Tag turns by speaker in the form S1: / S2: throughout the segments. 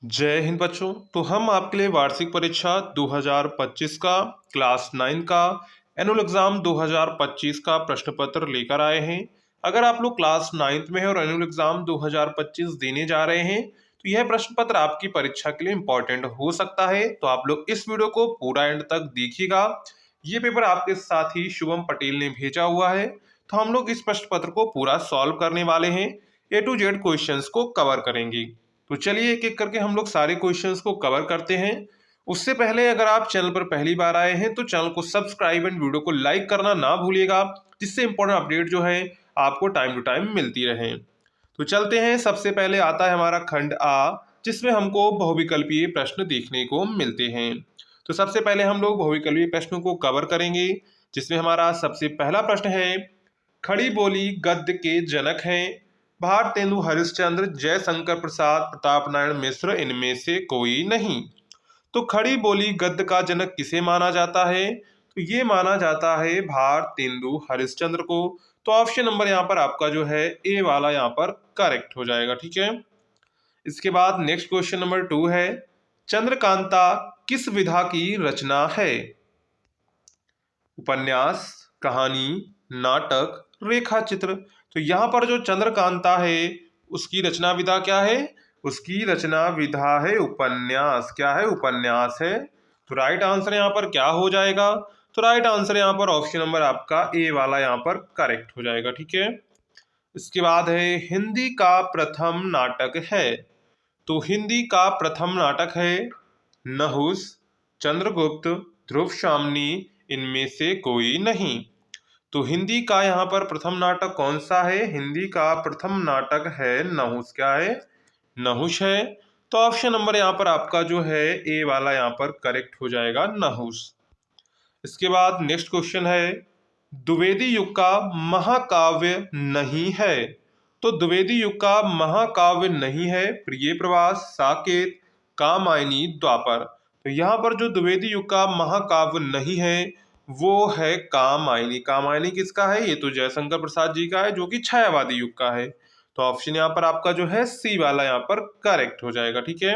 S1: जय हिंद बच्चों। तो हम आपके लिए वार्षिक परीक्षा 2025 का क्लास 9 का एनुअल एग्जाम 2025 का प्रश्न पत्र लेकर आए हैं। अगर आप लोग क्लास 9th में हैं और एनुअल एग्जाम 2025 देने जा रहे हैं तो यह प्रश्न पत्र आपकी परीक्षा के लिए इम्पोर्टेंट हो सकता है। तो आप लोग इस वीडियो को पूरा एंड तक देखिएगा। ये पेपर आपके साथ ही शुभम पटेल ने भेजा हुआ है। तो हम लोग इस प्रश्न पत्र को पूरा सॉल्व करने वाले हैं। A to Z क्वेश्चंस को कवर करेंगे। तो चलिए एक एक करके हम लोग सारे क्वेश्चंस को कवर करते हैं। उससे पहले अगर आप चैनल पर पहली बार आए हैं तो चैनल को सब्सक्राइब एंड वीडियो को लाइक करना ना भूलिएगा, जिससे इंपॉर्टेंट अपडेट जो है आपको टाइम टू टाइम मिलती रहे। तो चलते हैं। सबसे पहले आता है हमारा खंड आ, जिसमें हमको बहुविकल्पीय प्रश्न देखने को मिलते हैं। तो सबसे पहले हम लोग बहुविकल्पीय प्रश्नों को कवर करेंगे, जिसमें हमारा सबसे पहला प्रश्न है, खड़ी बोली गद्य के जनक हैं भारतेंदु हरिश्चंद्र, जयशंकर प्रसाद, प्रताप नारायण मिश्र, इनमें से कोई नहीं। तो खड़ी बोली गद्य का जनक किसे माना जाता है? तो ये माना जाता है भारतेंदु हरिश्चंद्र को। तो ऑप्शन नंबर यहाँ पर आपका जो है ए वाला यहाँ पर करेक्ट हो जाएगा। ठीक है। इसके बाद नेक्स्ट क्वेश्चन नंबर 2 है, चंद्रकांता किस विधा की रचना है? उपन्यास, कहानी, नाटक, रेखा चित्र। तो यहाँ पर जो चंद्रकांता है उसकी रचना विधा क्या है? उसकी रचना विधा है उपन्यास। क्या है? उपन्यास है। तो राइट आंसर यहाँ पर क्या हो जाएगा? तो राइट आंसर यहाँ पर ऑप्शन नंबर आपका ए वाला यहाँ पर करेक्ट हो जाएगा। ठीक है। इसके बाद है, हिंदी का प्रथम नाटक है। तो हिंदी का प्रथम नाटक है नहुस, चंद्रगुप्त, ध्रुव शामनी, इनमें से कोई नहीं। तो हिंदी का यहाँ पर प्रथम नाटक कौन सा है? हिंदी का प्रथम नाटक है नहुस। क्या है? नहुस है। तो ऑप्शन नंबर यहाँ पर आपका जो है ए वाला यहाँ पर करेक्ट हो जाएगा, नहुस। इसके बाद नेक्स्ट क्वेश्चन है, द्विवेदी युग का महाकाव्य नहीं है। तो द्विवेदी युग का महाकाव्य नहीं है प्रिय प्रवास, साकेत, कामायनी, द्वापर। तो यहाँ पर जो द्विवेदी युग का महाकाव्य नहीं है वो है कामायनी। कामायनी किसका है? ये तो जयशंकर प्रसाद जी का है, जो कि छायावादी युग का है। तो ऑप्शन यहाँ पर आपका जो है सी वाला यहाँ पर करेक्ट हो जाएगा। ठीक है।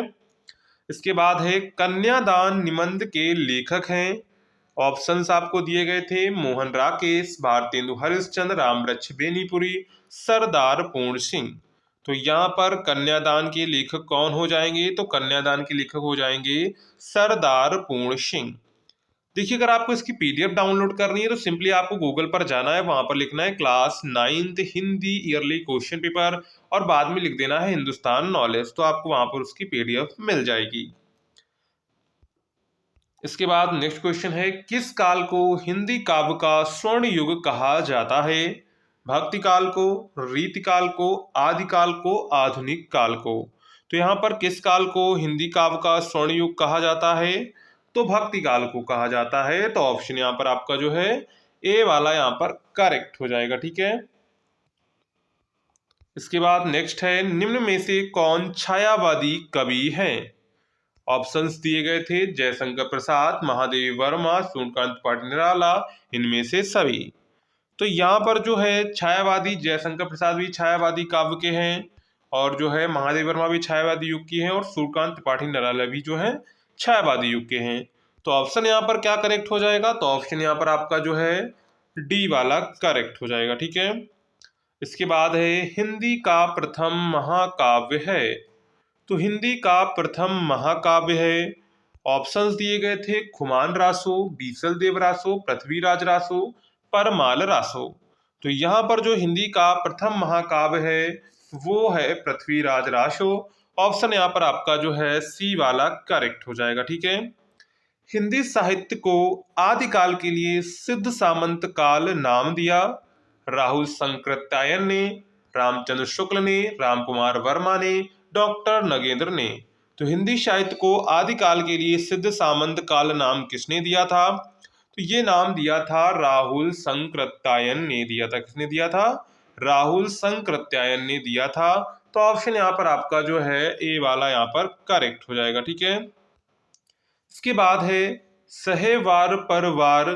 S1: इसके बाद है, कन्यादान निबंध के लेखक हैं। ऑप्शंस आपको दिए गए थे, मोहन राकेश, भारतेंदु हरिश्चंद्र, रामवृक्ष बेनीपुरी, सरदार पूर्ण सिंह। तो यहाँ पर कन्यादान के लेखक कौन हो जाएंगे? तो कन्यादान के लेखक हो जाएंगे सरदार पूर्ण सिंह। देखिए, अगर आपको इसकी पीडीएफ डाउनलोड करनी है तो सिंपली आपको गूगल पर जाना है, वहां पर लिखना है class 9th Hindi yearly question paper और बाद में लिख देना है हिंदुस्तान नॉलेज। तो आपको वहां पर उसकी पीडीएफ मिल जाएगी। इसके बाद नेक्स्ट क्वेश्चन है, किस काल को हिंदी काव्य का स्वर्ण युग कहा जाता है? भक्ति काल को, रीति काल को, आदिकाल को, आधुनिक काल को। तो यहाँ पर किस काल को हिंदी काव्य का स्वर्ण युग कहा जाता है? तो भक्ति काल को कहा जाता है। तो ऑप्शन यहाँ पर आपका जो है ए वाला यहाँ पर करेक्ट हो जाएगा। ठीक है। इसके बाद नेक्स्ट है, निम्न में से कौन छायावादी कवि है? ऑप्शंस दिए गए थे, जयशंकर प्रसाद, महादेवी वर्मा, सूर्यकांत पाटिल निराला, इनमें से सभी। तो यहाँ पर जो है छायावादी, जयशंकर प्रसाद भी छायावादी काव्य के हैं और जो है महादेव वर्मा भी छायावादी युग की हैं और सूर्यकांत त्रिपाठी निराला भी जो है छायावादी युग के हैं। तो ऑप्शन यहाँ पर क्या करेक्ट हो जाएगा? तो ऑप्शन यहाँ पर आपका जो है डी वाला करेक्ट हो जाएगा। ठीक है। इसके बाद है, हिंदी का प्रथम महाकाव्य है। तो हिंदी का प्रथम महाकाव्य है। ऑप्शंस दिए गए थे, खुमान रासो, बीसल देव रासो, पृथ्वीराज रासो, परमाल रासो। तो यहाँ पर जो हिंदी का प्रथम महाकाव्य है वो है पृथ्वीराज रासो। ऑप्शन यहाँ पर आपका जो है सी वाला करेक्ट हो जाएगा। ठीक है। हिंदी साहित्य को आदिकाल के लिए सिद्ध सामंत काल नाम दिया राहुल संकृत्यायन ने, रामचंद्र शुक्ल ने, रामकुमार वर्मा ने, डॉक्टर नगेंद्र ने। तो हिंदी साहित्य को आदिकाल के लिए सिद्ध सामंत काल नाम किसने दिया था? तो ये नाम दिया था राहुल संकृत्यायन ने दिया था। किसने दिया था? राहुल संकृत्यायन ने दिया था। तो ऑप्शन यहाँ पर आपका जो है ए वाला यहाँ पर करेक्ट हो जाएगा। ठीक है। इसके बाद है, सहे वार पर वार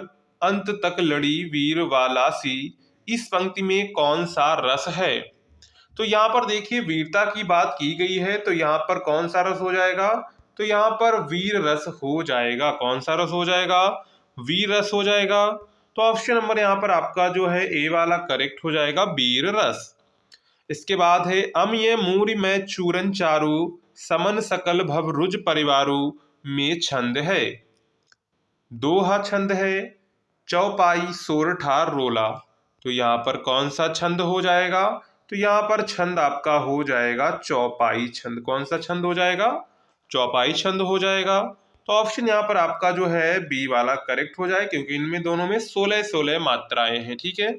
S1: अंत तक लड़ी वीर वालासी, इस पंक्ति में कौन सा रस है? तो यहाँ पर देखिए वीरता की बात की गई है, तो यहाँ पर कौन सा रस हो जाएगा? तो यहाँ पर वीर रस हो जाएगा। कौन सा रस हो जाएगा? वीर रस हो जाएगा। तो ऑप्शन नंबर यहाँ पर आपका जो है ए वाला करेक्ट हो जाएगा, वीर रस। इसके बाद है अम्य मूरि में चूरन चारु, समन सकल भव रुज परिवारु में छंद है। दोहा छंद है, चौपाई सोरठा रोला। तो यहाँ पर कौन सा छंद हो जाएगा? तो यहाँ पर छंद आपका हो जाएगा चौपाई छंद। कौन सा छंद हो जाएगा? चौपाई छंद हो जाएगा। तो ऑप्शन यहाँ पर आपका जो है बी वाला करेक्ट हो जाए, क्योंकि इनमें दोनों में 16-16 मात्राएं हैं। ठीक है।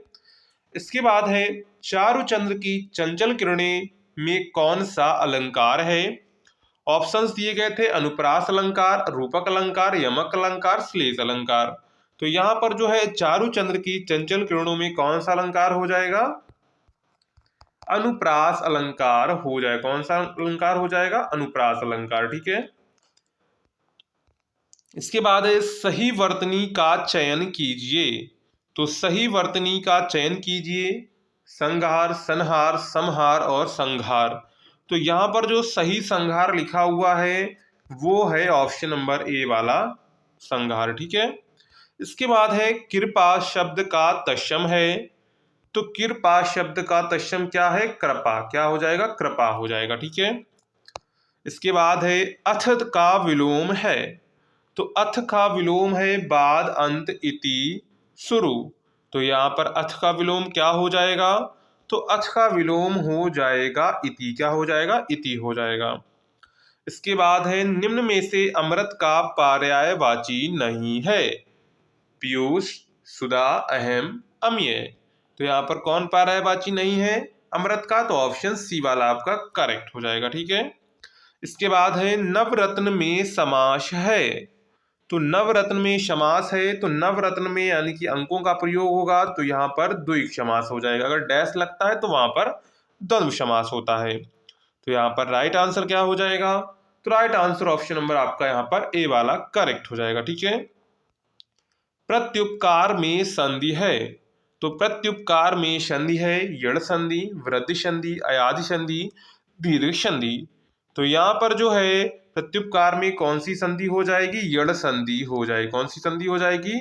S1: इसके बाद है चारुचंद्र की चंचल किरणें में कौन सा अलंकार है? ऑप्शंस दिए गए थे अनुप्रास अलंकार, रूपक अलंकार, यमक अलंकार, श्लेष अलंकार। तो यहाँ पर जो है चारुचंद्र की चंचल किरणों में कौन सा अलंकार हो जाएगा? अनुप्रास अलंकार हो जाएगा। कौन सा अलंकार हो जाएगा? अनुप्रास अलंकार। ठीक है। इसके बाद है सही वर्तनी का चयन कीजिए। तो सही वर्तनी का चयन कीजिए। संहार, संहार, समहार और संघार। तो यहाँ पर जो सही संघार लिखा हुआ है वो है ऑप्शन नंबर ए वाला संघार। ठीक है। इसके बाद है कृपा शब्द का तत्सम है। तो कृपा शब्द का तत्सम क्या है? कृपा। क्या हो जाएगा? कृपा हो जाएगा। ठीक है। इसके बाद है अथ का विलोम है। तो अथ का विलोम है बाद अंत इति शुरू। तो यहाँ पर अथ का विलोम क्या हो जाएगा? तो अथ का विलोम हो जाएगा इति। क्या हो जाएगा? इति हो जाएगा। इसके बाद है निम्न में से अमृत का पर्यायवाची नहीं है। पीयूष, सुधा, अहम, अम्य। तो यहाँ पर कौन पर्यायवाची नहीं है अमृत का? तो ऑप्शन सी वाला आपका करेक्ट हो जाएगा। ठीक है। इसके बाद है नवरत्न में समास है। तो नवरत्न में समास है, तो नवरत्न में यानी कि अंकों का प्रयोग होगा, तो यहाँ पर द्विक समास हो जाएगा। अगर डैश लगता है तो वहां पर द्वंद्व समास होता है। तो यहाँ पर राइट आंसर क्या हो जाएगा? तो राइट आंसर ऑप्शन नंबर आपका यहाँ पर ए वाला करेक्ट हो जाएगा। ठीक है। प्रत्युपकार में संधि है। तो प्रत्युपकार में संधि है यण संधि, वृद्धि संधि, अयाधि संधि, दीर्घ संधि। तो यहाँ पर जो है प्रत्युपकार में कौन सी संधि हो जाएगी? यण संधि हो जाएगी। कौन सी संधि हो जाएगी?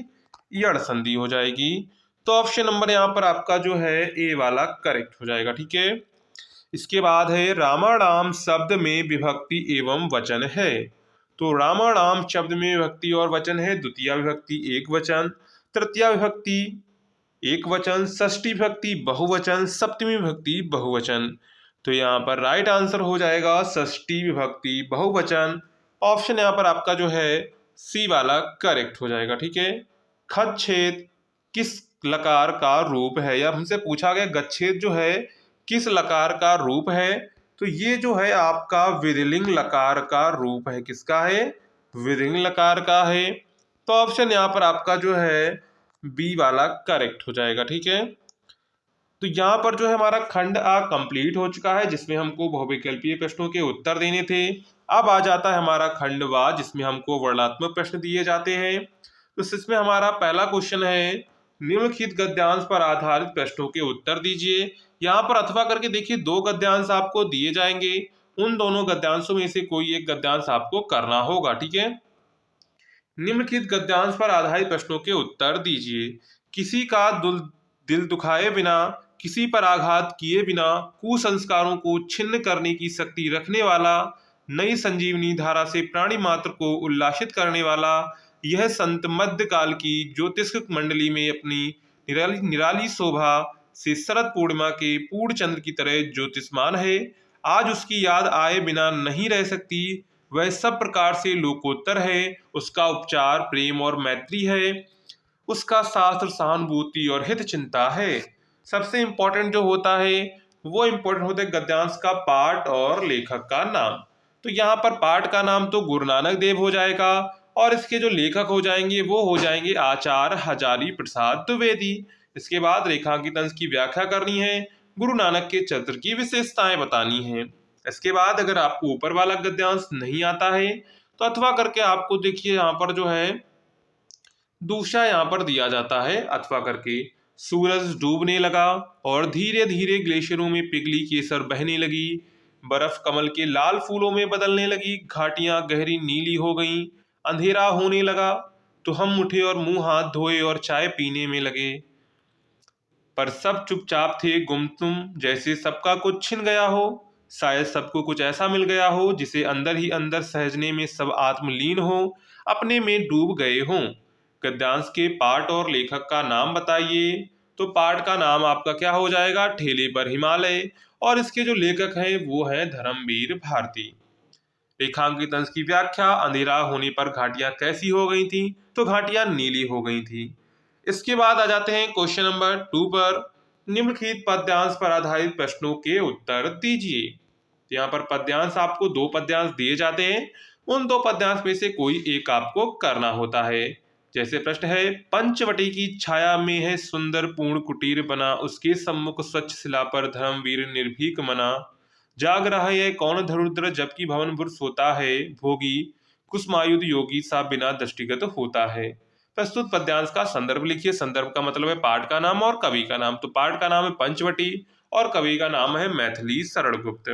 S1: यण संधि हो जाएगी। तो ऑप्शन नंबर यहाँ पर आपका जो है ए वाला करेक्ट हो जाएगा। ठीक है। इसके बाद है रामाणाम शब्द में विभक्ति एवं वचन है। तो रामाणाम शब्द में विभक्ति और वचन है द्वितीय विभक्ति एक वचन, तृतीय विभक्ति एक वचन, षष्ठी विभक्ति बहुवचन, सप्तमी विभक्ति बहुवचन। तो यहाँ पर राइट आंसर हो जाएगा षष्ठी विभक्ति बहुवचन। ऑप्शन यहाँ पर आपका जो है सी वाला करेक्ट हो जाएगा। ठीक है। खच्छेद किस लकार का रूप है? या हमसे पूछा गया गच्छेद जो है किस लकार का रूप है? तो ये जो है आपका विधिलिंग लकार का रूप है। किसका है? विधिलिंग लकार का है। तो ऑप्शन यहाँ पर आपका जो है बी वाला करेक्ट हो जाएगा। ठीक है। तो यहाँ पर जो है हमारा खंड आ कंप्लीट हो चुका है, जिसमें हमको बहुविकल्पीय प्रश्नों के उत्तर देने थे। अब आ जाता है हमारा खंड वा, जिसमें हमको वर्णनात्मक प्रश्न दिए जाते हैं। तो इसमें हमारा पहला क्वेश्चन है निम्नलिखित गद्यांश पर आधारित प्रश्नों के उत्तर दीजिए। यहाँ पर अथवा करके देखिए दो गद्यांश आपको दिए जाएंगे, उन दोनों गद्यांशों में से कोई एक गद्यांश आपको करना होगा। ठीक है। निम्नलिखित गद्यांश पर आधारित प्रश्नों के उत्तर दीजिए। किसी का दिल दुखाए बिना, किसी पर आघात किए बिना कुसंस्कारों को छिन्न करने की शक्ति रखने वाला, नई संजीवनी धारा से प्राणी मात्र को उल्लासित करने वाला यह संत मध्यकाल की ज्योतिष्क मंडली में अपनी निराली शोभा से शरद पूर्णिमा के पूर्ण चंद्र की तरह ज्योतिषमान है। आज उसकी याद आए बिना नहीं रह सकती। वह सब प्रकार से लोकोत्तर है। उसका उपचार प्रेम और मैत्री है। उसका शास्त्र सहानुभूति और हित चिंता है। सबसे इंपॉर्टेंट जो होता है वो इंपॉर्टेंट होता है गद्यांश का पाठ और लेखक का नाम। तो यहाँ पर पाठ का नाम तो गुरु नानक देव हो जाएगा, और इसके जो लेखक हो जाएंगे वो हो जाएंगे आचार्य हजारी प्रसाद द्विवेदी। इसके बाद रेखांकित अंश की व्याख्या करनी है, गुरु नानक के चरित्र की विशेषताएं बतानी है। इसके बाद अगर आपको ऊपर वाला गद्यांश नहीं आता है तो अथवा करके आपको देखिए यहाँ पर जो है दूसरा यहाँ पर दिया जाता है अथवा करके। सूरज डूबने लगा और धीरे धीरे ग्लेशियरों में पिघली केसर बहने लगी। बर्फ कमल के लाल फूलों में बदलने लगी। घाटियां गहरी नीली हो गईं। अंधेरा होने लगा तो हम उठे और मुंह हाथ धोए और चाय पीने में लगे। पर सब चुपचाप थे, गुमसुम, जैसे सबका कुछ छिन गया हो। शायद सबको कुछ ऐसा मिल गया हो जिसे अंदर ही अंदर सहजने में सब आत्मलीन हो, अपने में डूब गए हों। गद्यांश के पाठ और लेखक का नाम बताइए। तो पाठ का नाम आपका क्या हो जाएगा? ठेले पर हिमालय। और इसके जो लेखक हैं वो हैं धर्मवीर भारती। रेखांकित अंश की व्याख्या। अंधेरा होने पर घाटियां कैसी हो गई थी? तो घाटियां नीली हो गई थी। इसके बाद आ जाते हैं क्वेश्चन नंबर 2 पर। निम्नलिखित पद्यांश पर आधारित प्रश्नों के उत्तर दीजिए। तो यहाँ पर पद्यांश आपको 2 पद्यांश दिए जाते हैं। उन 2 पद्यांश में से कोई एक आपको करना होता है। जैसे प्रश्न है, पंचवटी की छाया में है सुंदर पूर्ण कुटीर बना, उसके सम्मुख स्वच्छ शिला पर धर्मवीर निर्भीक मना। जाग रहा है कौन धरुद्र जबकि भवनपुर सोता है, भोगी कुसमायुध योगी सा बिना दृष्टिगत होता है। प्रस्तुत पद्यांश का संदर्भ लिखिए। संदर्भ का मतलब है पाठ का नाम और कवि का नाम। तो पाठ का नाम है पंचवटी और कवि का नाम है मैथिली शरण गुप्त।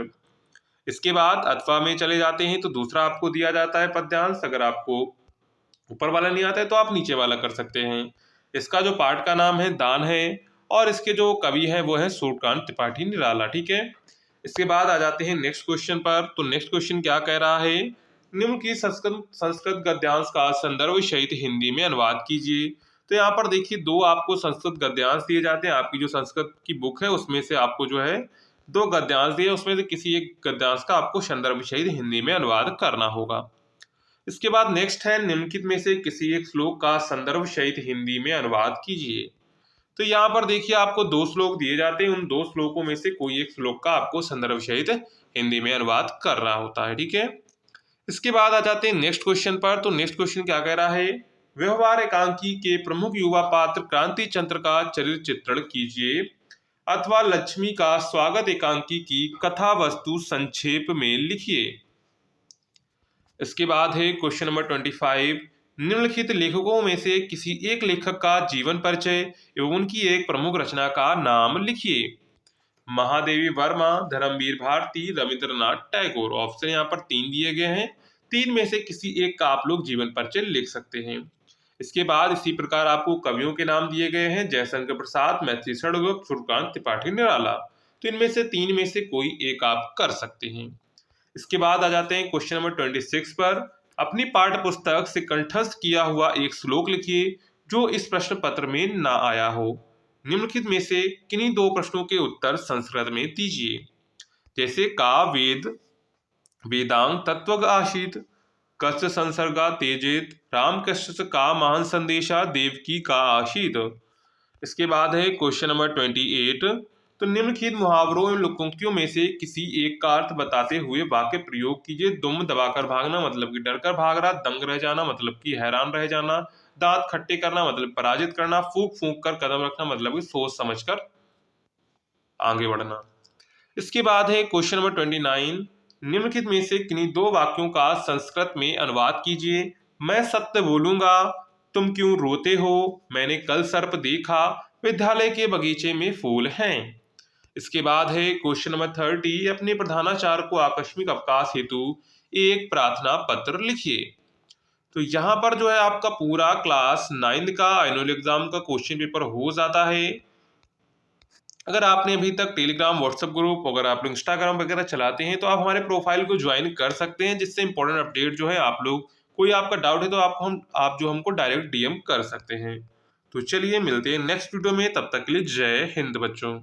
S1: इसके बाद अथवा में चले जाते हैं तो दूसरा आपको दिया जाता है पद्यांश। अगर आपको ऊपर वाला नहीं आता है तो आप नीचे वाला कर सकते हैं। इसका जो पाठ का नाम है दान है और इसके जो कवि है वो है सूर्यकांत त्रिपाठी निराला। ठीक है। इसके बाद आ जाते हैं नेक्स्ट क्वेश्चन पर। तो नेक्स्ट क्वेश्चन क्या कह रहा है? निम्न की संस्कृत गद्यांश का संदर्भ सहित हिंदी में अनुवाद कीजिए। तो यहाँ पर देखिए 2 आपको संस्कृत गद्यांश दिए जाते हैं। आपकी जो संस्कृत की बुक है उसमें से आपको जो है 2 गद्यांश दिए, उसमें से किसी एक गद्यांश का आपको संदर्भ सहित हिंदी में अनुवाद करना होगा। इसके बाद नेक्स्ट है, निम्नलिखित में से किसी एक श्लोक का संदर्भ सहित हिंदी में अनुवाद कीजिए। तो यहाँ पर देखिए आपको 2 श्लोक दिए जाते हैं। उन 2 श्लोकों में से कोई एक श्लोक का आपको संदर्भ सहित हिंदी में अनुवाद करना होता है। ठीक है। इसके बाद आ जाते हैं नेक्स्ट क्वेश्चन पर। तो नेक्स्ट क्वेश्चन क्या कह रहा है? व्यवहार एकांकी के प्रमुख युवा पात्र क्रांति चंद्र का चरित्र चित्रण कीजिए अथवा लक्ष्मी का स्वागत एकांकी की कथा वस्तु संक्षेप में लिखिए। इसके बाद है क्वेश्चन नंबर 25। निम्नलिखित लेखकों में से किसी एक लेखक का जीवन परिचय एवं उनकी एक प्रमुख रचना का नाम लिखिए। महादेवी वर्मा, धर्मवीर भारती, रविंद्रनाथ टैगोर। ऑप्शन यहाँ पर 3 दिए गए हैं। 3 में से किसी एक का आप लोग जीवन परिचय लिख सकते हैं। इसके बाद इसी प्रकार आपको कवियों के नाम दिए गए हैं। जयशंकर प्रसाद, मैथिली शरण गुप्त, सूर्यकांत त्रिपाठी निराला। तो इनमें से 3 में से कोई एक आप कर सकते हैं। इसके बाद आ जाते हैं क्वेश्चन नंबर 26 पर। अपनी पाठ्य पुस्तक से कंठस्थ किया हुआ एक श्लोक लिखिए जो इस प्रश्न पत्र में ना आया हो। निम्नलिखित में से किन्हीं 2 प्रश्नों के उत्तर संस्कृत में दीजिए। जैसे का वेद वेदांग तत्व आशीत, कस्य संसर्गा तेजेत, रामकृष्ण का महान संदेशा देवकी का आशीत। इसके बाद है क्वेश्चन नंबर 28। तो निम्नलिखित मुहावरों एवं लोकोक्तियों में से किसी एक का अर्थ बताते हुए वाक्य प्रयोग कीजिए। दुम दबाकर भागना मतलब कि डरकर भाग रहा, दंग रह जाना मतलब कि हैरान रह जाना, दांत खट्टे करना मतलब पराजित करना, फूंक फूंक कर कदम रखना मतलब कि सोच समझकर आगे बढ़ना। इसके बाद है क्वेश्चन नंबर 29। निम्नलिखित में से किन्हीं 2 वाक्यों का संस्कृत में अनुवाद कीजिए। मैं सत्य बोलूंगा, तुम क्यों रोते हो, मैंने कल सर्प देखा, विद्यालय के बगीचे में फूल हैं। इसके बाद है क्वेश्चन नंबर 30। अपने प्रधानाचार्य को आकस्मिक अवकाश हेतु एक प्रार्थना पत्र लिखिए। तो यहाँ पर जो है आपका पूरा क्लास 9 का एनुअल एग्जाम का क्वेश्चन पेपर हो जाता है। अगर आपने अभी तक टेलीग्राम, व्हाट्सएप ग्रुप, अगर आप इंस्टाग्राम वगैरह चलाते हैं तो आप हमारे प्रोफाइल को ज्वाइन कर सकते हैं, जिससे इंपॉर्टेंट अपडेट जो है आप लोग, कोई आपका डाउट है तो आप जो हमको डायरेक्ट डीएम कर सकते हैं। तो चलिए मिलते हैं नेक्स्ट वीडियो में, तब तक के लिए जय हिंद बच्चों।